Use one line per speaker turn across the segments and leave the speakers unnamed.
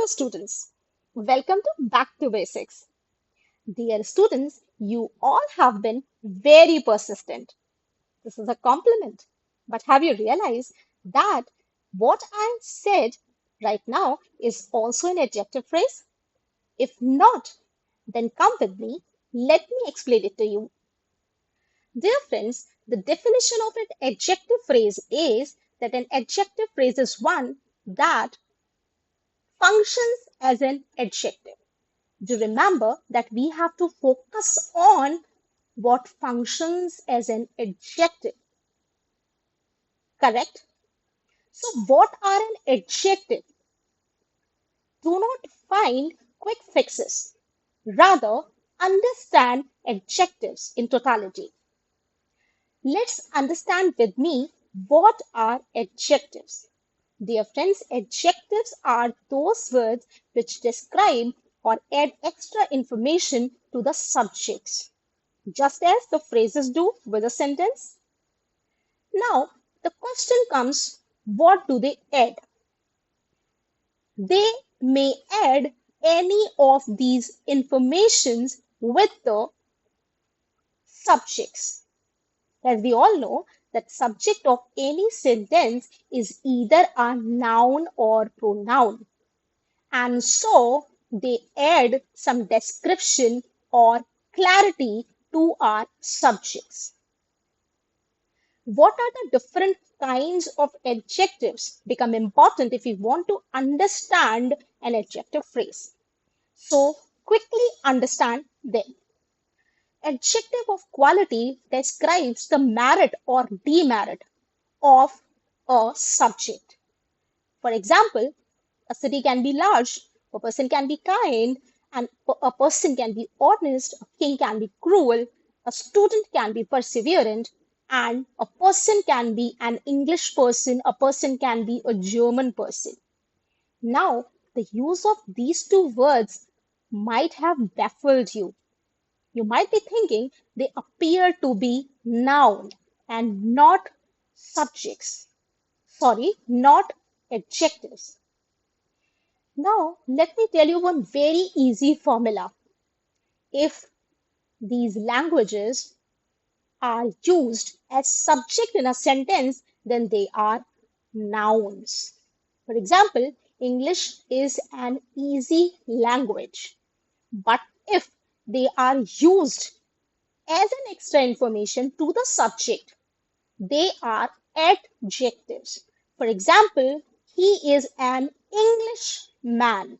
students, welcome to Back to Basics. Dear students, you all have been very persistent. This is a compliment. But have you realized that what I said right now is also an adjective phrase? If not, then come with me. Let me explain it to you. Dear friends, the definition of an adjective phrase is that an adjective phrase is one that functions as an adjective. Do remember that we have to focus on what functions as an adjective, correct? So, what are an adjective? Do not find quick fixes. Rather, understand adjectives in totality. Let's understand with me what are adjectives. Dear friends, adjectives are those words which describe or add extra information to the subjects, just as the phrases do with a sentence. Now, the question comes, what do they add? They may add any of these informations with the subjects. As we all know, that subject of any sentence is either a noun or pronoun. And so they add some description or clarity to our subjects. What are the different kinds of adjectives become important if we want to understand an adjective phrase. So quickly understand them. Adjective of quality describes the merit or demerit of a subject. For example, a city can be large, a person can be kind, and a person can be honest, a king can be cruel, a student can be perseverant, and a person can be an English person, a person can be a German person. Now, the use of these two words might have baffled you. You might be thinking they appear to be noun and not subjects. Sorry, not adjectives. Now, let me tell you one very easy formula. If these languages are used as subject in a sentence, then they are nouns. For example, English is an easy language. But if they are used as an extra information to the subject, they are adjectives. For example, he is an English man.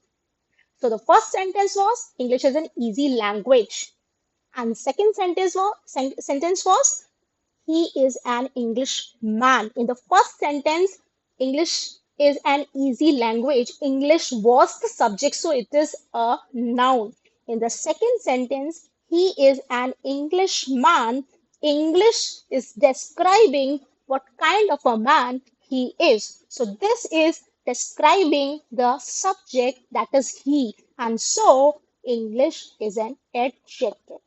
So the first sentence was English is an easy language. And second sentence was he is an English man. In the first sentence, English is an easy language. English was the subject, so it is a noun. In the second sentence, he is an English man. English is describing what kind of a man he is. So this is describing the subject, that is he. And so English is an adjective.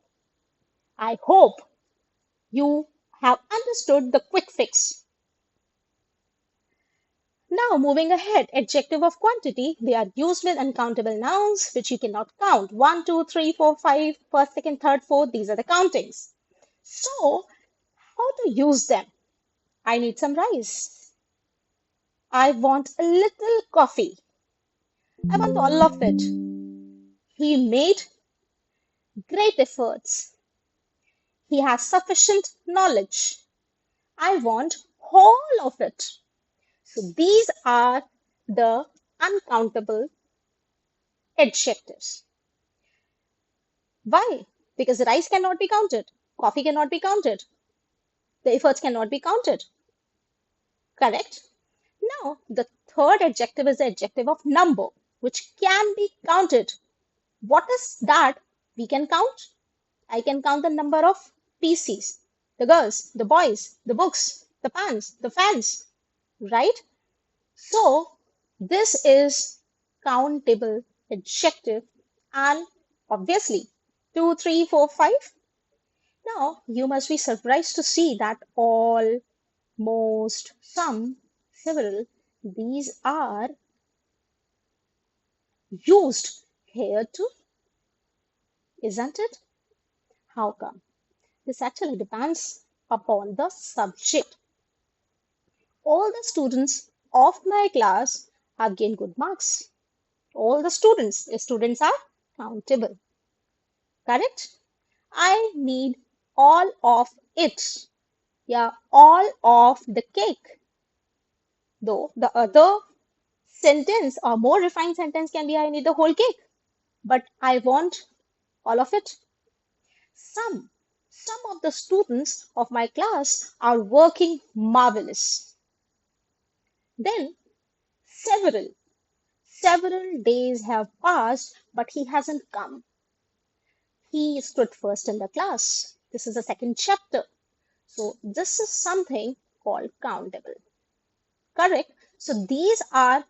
I hope you have understood the quick fix. Now, moving ahead, adjective of quantity, they are used with uncountable nouns which you cannot count. 1, 2, 3, 4, 5, first, second, third, fourth, these are the countings. So, how to use them? I need some rice. I want a little coffee. I want all of it. He made great efforts. He has sufficient knowledge. I want all of it. So these are the uncountable adjectives. Why? Because rice cannot be counted, coffee cannot be counted, the efforts cannot be counted. Correct? Now, the third adjective is the adjective of number, which can be counted. What is that we can count? I can count the number of PCs, the girls, the boys, the books, the pans, the fans, right? So this is countable adjective, and obviously 2, 3, 4, 5. Now you must be surprised to see that all, most, some, several, these are used here too, isn't it? How come? This actually depends upon the subject. All the students of my class have gained good marks. All the students are countable. Correct? I need all of it. Yeah, all of the cake. Though the other sentence or more refined sentence can be I need the whole cake. But I want all of it. Some, some of the students of my class are working marvelous. Then several days have passed, but he hasn't come. He stood first in the class. This is the second chapter. So this is something called countable. Correct? So these are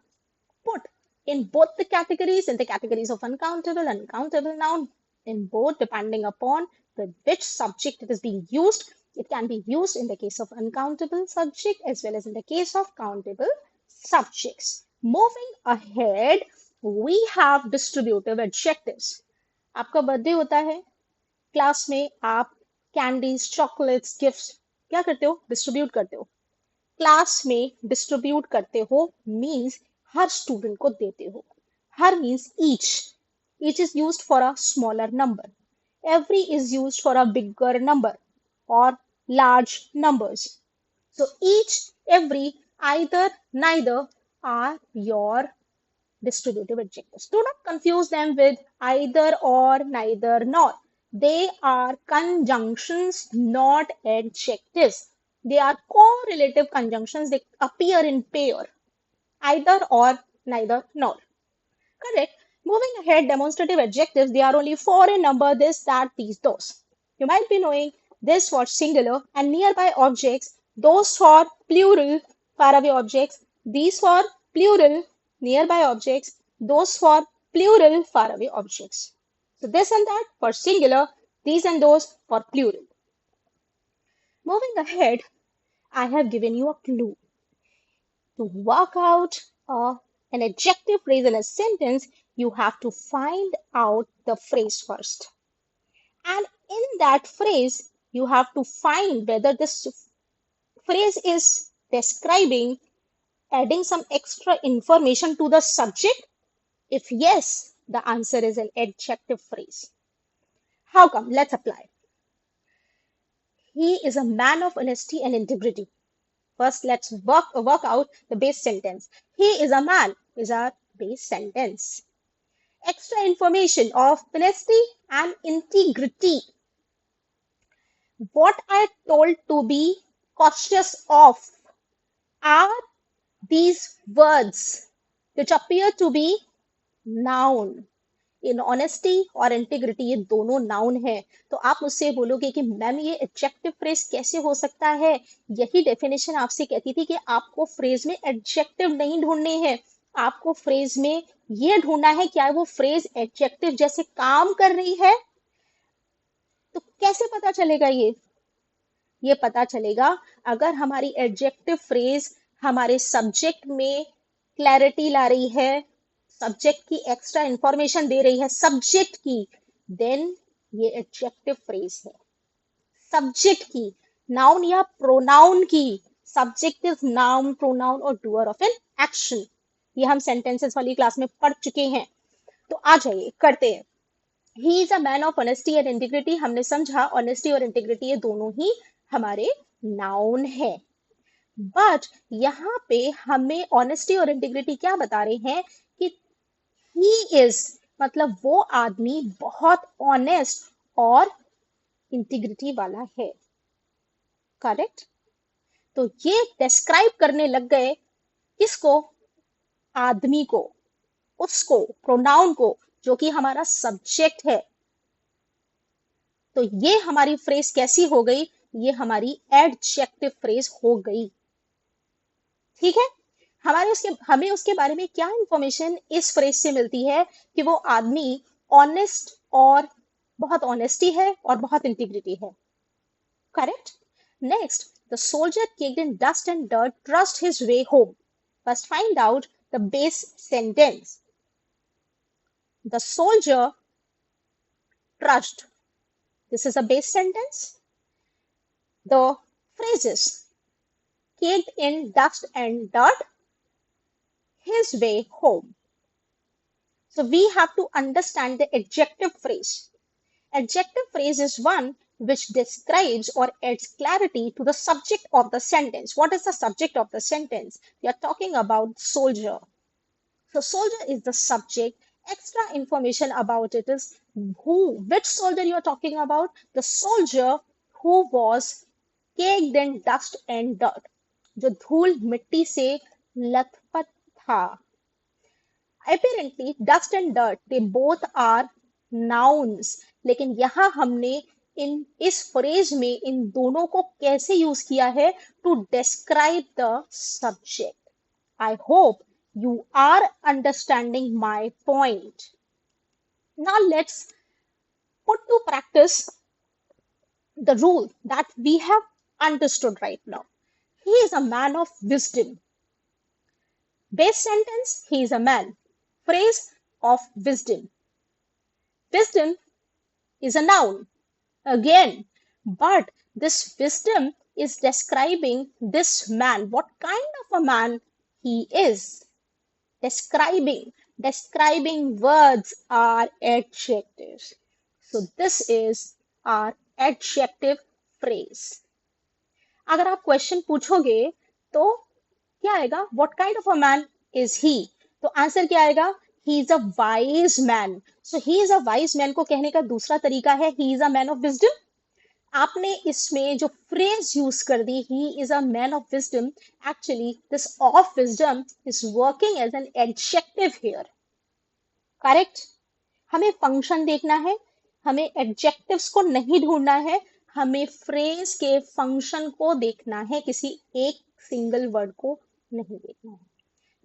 put in both the categories, in the categories of uncountable and countable noun, in both depending upon with which subject it is being used. It can be used in the case of uncountable subject as well as in the case of countable subjects. Moving ahead, we have distributive adjectives. आपका birthday होता है, class में आप candies, chocolates, gifts क्या करते हो? Distribute करते हो. क्लास में डिस्ट्रीब्यूट करते हो मीन्स हर स्टूडेंट को देते हो. हर means each is used for a smaller number. Every is used for a bigger number or large numbers. So each, every, either, neither are your distributive adjectives. Do not confuse them with either or, neither nor. They are conjunctions, not adjectives. They are correlative conjunctions. They appear in pair. Either or, neither nor. Correct. Moving ahead, demonstrative adjectives, they are only four in number: this, that, these, those. You might be knowing this for singular and nearby objects, those for plural, faraway objects, these for plural, nearby objects, those for plural, faraway objects. So this and that for singular, these and those for plural. Moving ahead, I have given you a clue. To work out an adjective phrase in a sentence, you have to find out the phrase first. And in that phrase, you have to find whether this phrase is describing, adding some extra information to the subject. If yes, the answer is an adjective phrase. How come? Let's apply. He is a man of honesty and integrity. First, let's work out the base sentence. He is a man is our base sentence. Extra information of honesty and integrity. What I told to be cautious of are these words which appear to be noun. In honesty और integrity ये दोनों noun है. तो आप मुझसे बोलोगे कि ma'am ये एडजेक्टिव फ्रेज कैसे हो सकता है? यही डेफिनेशन आपसे कहती थी कि आपको फ्रेज में एडजेक्टिव नहीं ढूंढने हैं, आपको फ्रेज में ये ढूंढना है क्या वो फ्रेज एडजेक्टिव जैसे काम कर रही है. तो कैसे पता चलेगा? ये पता चलेगा अगर हमारी एडजेक्टिव फ्रेज हमारे सब्जेक्ट में क्लैरिटी ला रही है, सब्जेक्ट की एक्स्ट्रा इंफॉर्मेशन दे रही है सब्जेक्ट की, देन ये एडजेक्टिव फ्रेज है. सब्जेक्ट की, नाउन या प्रोनाउन की. सब्जेक्ट इज नाउन, प्रोनाउन और डूअर ऑफ एन एक्शन. ये हम सेंटेंसेस वाली क्लास में पढ़ चुके हैं. तो आ जाइए करते हैं. He is a man of honesty and integrity. हमने समझा ऑनेस्टी और इंटीग्रिटी ये दोनों ही हमारे नाउन है. बट यहाँ पे हमें ऑनेस्टी और इंटीग्रिटी क्या बता रहे हैं कि ही इज मतलब वो आदमी बहुत ऑनेस्ट और इंटीग्रिटी वाला है. करेक्ट. तो ये डिस्क्राइब करने लग गए किसको? आदमी को, उसको, प्रोनाउन को, जो कि हमारा सब्जेक्ट है. तो ये हमारी फ्रेज कैसी हो गई? ये हमारी एडजेक्टिव फ्रेज हो गई. ठीक है. हमें उसके बारे में क्या इंफॉर्मेशन इस फ्रेज से मिलती है कि वो आदमी ऑनेस्ट और बहुत ऑनेस्टी है और बहुत इंटीग्रिटी है. Correct. Next, the soldier kicked in dust and dirt, trust his way home. First find out the base sentence. The soldier trudged. This is a base sentence. The phrases caked in dust and dirt his way home. So we have to understand the adjective phrase. Adjective phrase is one which describes or adds clarity to the subject of the sentence. What is the subject of the sentence? We are talking about soldier. So soldier is the subject. Extra information about it is which soldier you are talking about? The soldier who was caked in dust and dirt. जो धूल मिट्टी से लथपथ था. Apparently, dust and dirt, they both are nouns. लेकिन यहाँ हमने इस फ्रेज में इन दोनों को कैसे यूज किया है? To describe the subject. I hope you are understanding my point. Now let's put to practice the rule that we have understood right now. He is a man of wisdom. Base sentence, he is a man. Phrase of wisdom. Wisdom is a noun again, but this wisdom is describing this man, what kind of a man he is. Describing words are adjectives. So this is our adjective phrase. अगर आप question पूछोगे तो क्या आएगा? What kind of a man is he? तो answer क्या आएगा? He is a wise man. So he is a wise man को कहने का दूसरा तरीका है he is a man of wisdom. आपने इसमें जो फ्रेज यूज कर दी he is a man of wisdom, actually this of wisdom is working as an adjective here. Correct? हमें फंक्शन देखना है, हमें एडजेक्टिव्स को नहीं ढूंढना है, हमें फ्रेज के फंक्शन को देखना है, किसी एक सिंगल वर्ड को नहीं देखना है.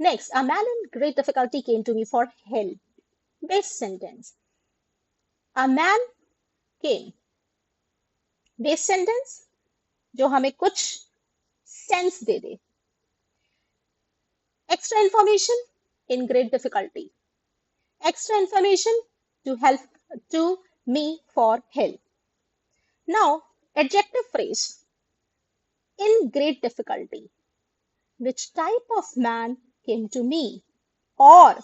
Next, a man in great difficulty came to me for help. Base sentence, a man came. Base sentence जो हमें कुछ सेंस दे दे. Extra information, in great difficulty. Extra information to help to me for help. Now, adjective phrase, in great difficulty. Which type of man came to me? Or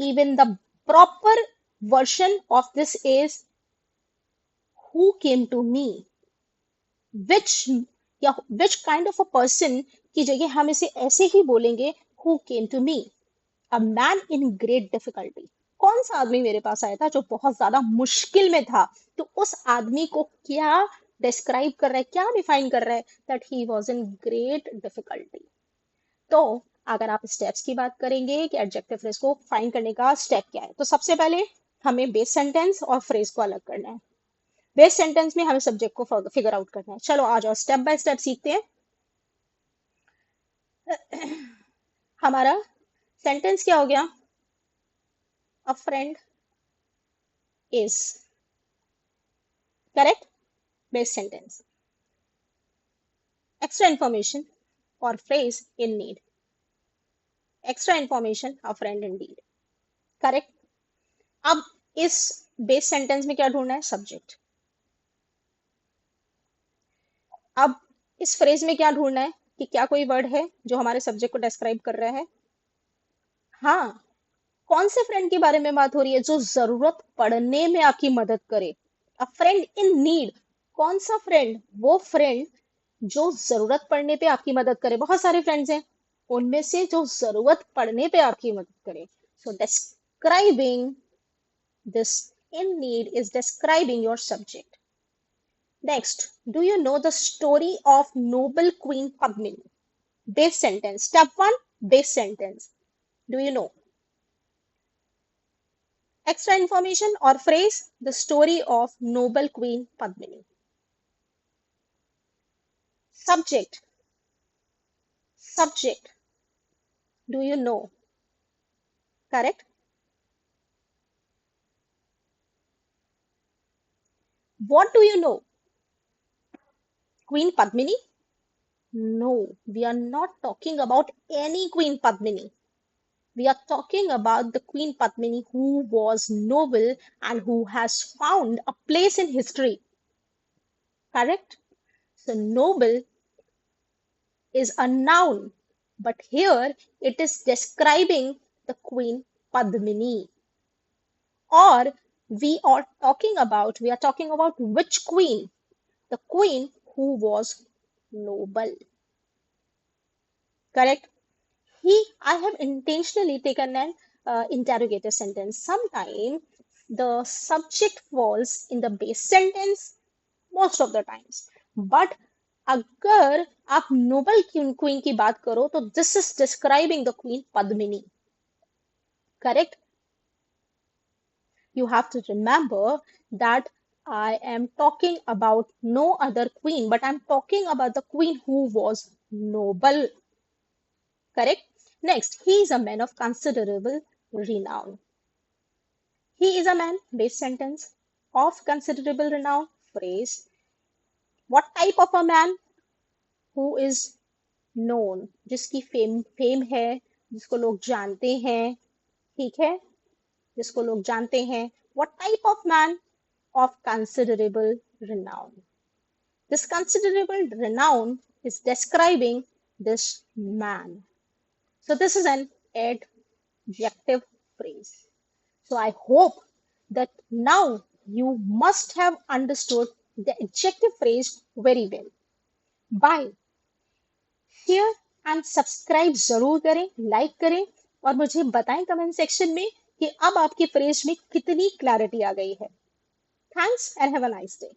even the proper version of this is who came to me. Which kind of a person की जगह हम इसे ऐसे ही बोलेंगे who came to me. A man in great difficulty. कौन सा आदमी मेरे पास आया था जो बहुत ज्यादा मुश्किल में था? तो उस आदमी को क्या डिस्क्राइब कर रहा है, क्या डिफाइन कर रहा है? That he was in great difficulty. तो अगर आप स्टेप्स की बात करेंगे कि एडजेक्टिव फ्रेज को फाइंड करने का स्टेप क्या है, तो सबसे पहले हमें बेस सेंटेंस और फ्रेज को अलग करना है. बेस सेंटेंस में हमें सब्जेक्ट को फिगर आउट करना है. चलो आ जाओ, स्टेप बाय स्टेप सीखते हैं. हमारा सेंटेंस क्या हो गया? A friend is. Correct? Base sentence. Extra information or phrase in need. Extra information a friend in need. Correct? अब इस बेस सेंटेंस में क्या ढूंढना है? सब्जेक्ट. अब इस फ्रेज में क्या ढूंढना है कि क्या कोई वर्ड है जो हमारे सब्जेक्ट को डिस्क्राइब कर रहा है? हाँ. कौन से फ्रेंड के बारे में बात हो रही है? जो जरूरत पड़ने में आपकी मदद करे. अ फ्रेंड इन नीड. कौन सा फ्रेंड? वो फ्रेंड जो जरूरत पड़ने पे आपकी मदद करे. बहुत सारे फ्रेंड्स हैं, उनमें से जो जरूरत पड़ने पे आपकी मदद करे. So describing this in need is describing your subject. Next, do you know the story of noble queen Padmini? Base sentence. Step 1, base sentence. Do you know? Extra information or phrase, the story of noble queen Padmini. Subject. Do you know? Correct? What do you know? Queen Padmini? No, we are not talking about any Queen Padmini. We are talking about the Queen Padmini who was noble and who has found a place in history. Correct? So, noble is a noun, but here it is describing the Queen Padmini. Or we are talking about which queen? The queen who was noble. Correct? I have intentionally taken an interrogative sentence. Sometimes the subject falls in the base sentence most of the times. But अगर आप noble queen की बात करो तो this is describing the queen Padmini. Correct? You have to remember that I am talking about no other queen, but I'm talking about the queen who was noble. Correct? Next, he is a man of considerable renown. He is a man, base sentence, of considerable renown, phrase. What type of a man? Who is known, जिसकी fame है, जिसको लोग जानते हैं, ठीक है, जिसको लोग जानते हैं. What type of man? Of considerable renown. This considerable renown is describing this man. So this is an adjective phrase. So I hope that now you must have understood the adjective phrase very well. Bye. Share and subscribe जरूर करें, like करें और मुझे बताएं comment section में कि अब आपकी फ्रेज में कितनी क्लैरिटी आ गई है. Thanks and have a nice day.